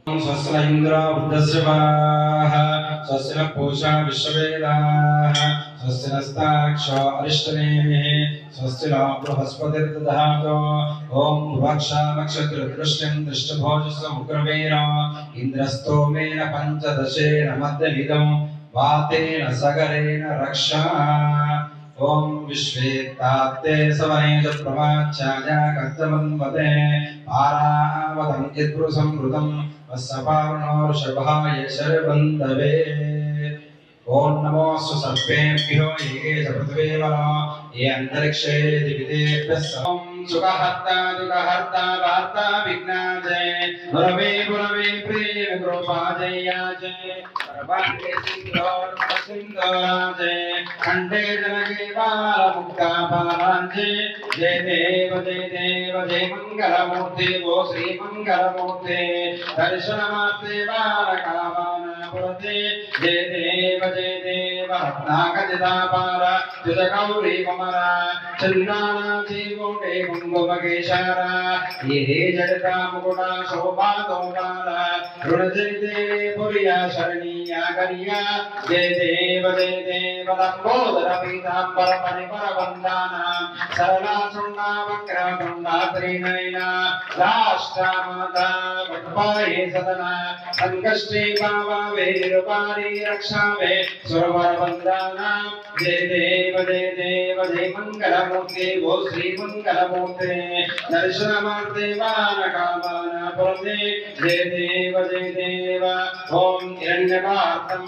स्वस्ति इंद्र वृद्धश्रवाः स्वस्ति न पूषा विश्ववेदाः स्वस्ति नस्ताक्षो अरिष्टनेमिः स्वस्ति नो बृहस्पतिर्दधातु ओम भुवक्षा नक्षत्रदृष्ट्यं दृष्टभोजसमुग्रवीर इन्द्रस्तोमेन पञ्चदशेन मध्यमिदं वातेन सगरेण रक्षा ओम विश्वेत्तात्ते सवनेज प्रवाच्याया कर्तवन्वते पारावतं यद्पुरुषं वत्सपावनोर्षभाय शर्वन्दवे ओम नमो सुसर्पेभ्यो ये च पृथिवीवनो ये अन्तरिक्षे दिविदेभ्यः सुखहर्ता दुःखहर्ता वार्ता विघ्नाजय गुरवे गुरवे प्रेम कृपाजयाजय परवान्ते सिंधोर्मसिंधोराजय खण्डे जनके बालमुक्तापालाञ्जय जय देव जय मङ्गलमूर्ते वो श्रीमङ्गलमूर्ते दर्शनमार्ते बालकामानपुरते जय देव रत्नाकजितापार जुजगौरी कुमरा चन्दाना जीवोटे कुंभमकेशारा ये जड़ता मुकुटा शोभा तोमारा ऋणजयते पुरिया शरणीया करिया जय देव लंबोदर पीतांबर परिपर वंदाना सरला सुंदा वक्र कुंडा त्रिनयना राष्ट्रमाता वटपाये सदना संकष्टे बाबा वेरुपारी रक्षावे सुरवर वंदना जय देव जय मंगलमूर्ते वो श्री मंगलमूर्ते दर्शनमार्ते वानकामानपुरते जय देव ओम हिरण्यकार्तं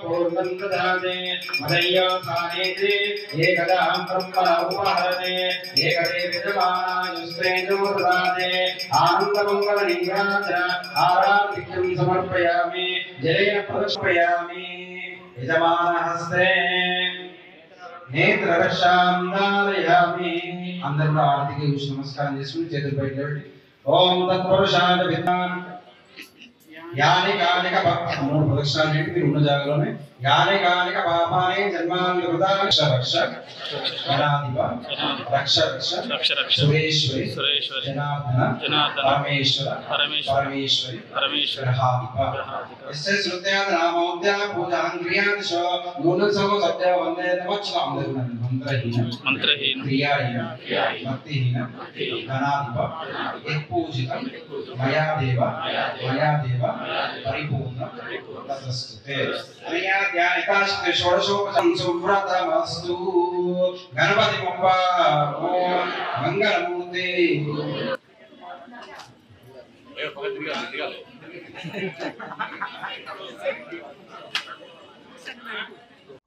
पूर्णं ददाते मदय्य सानेते एकदां ब्रह्म उपहरते एकदे विद्यमानायुस्ते ददाते आनन्दमङ्गलनीराजन आराधिक्यं समर्पयामि जलेन प्रदक्षिपयामि यजमानहस्ते नेत्ररक्षां धारयामि अंदर आरती के उस नमस्कार చేసుకుని చేతులు పైకి లేవండి ఓం తత్పురుషాయ విద్వాన్ యానికానిక మూడు ప్రదక్షిణాలు చేయండి మీరు ఉన్న జాగాలోనే యానికానిక పాపాని జన్మాని వృధా రక్ష గణాధిప రక్ష సురేశ్వరి జనార్దన పరమేశ్వరి గ్రహాధిప ఎస్య శ్రుత్యాద నామోద్య పూజాం క్రియాదిశో గుణసో సత్య వందే నమః మంత్రహీన క్రియాహీన భక్తిహీన గణాధిప యత్పూజితం మయా దేవ परिपूर्ण ततस्तुते अनया ध्यानिकाश्च षोडशोपचारं सुव्रतमस्तु गणपति बप्पा मंगलमूर्ते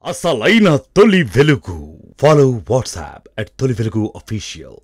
అసలైన తొలి వెలుగు. Follow WhatsApp @తొలి వెలుగు official.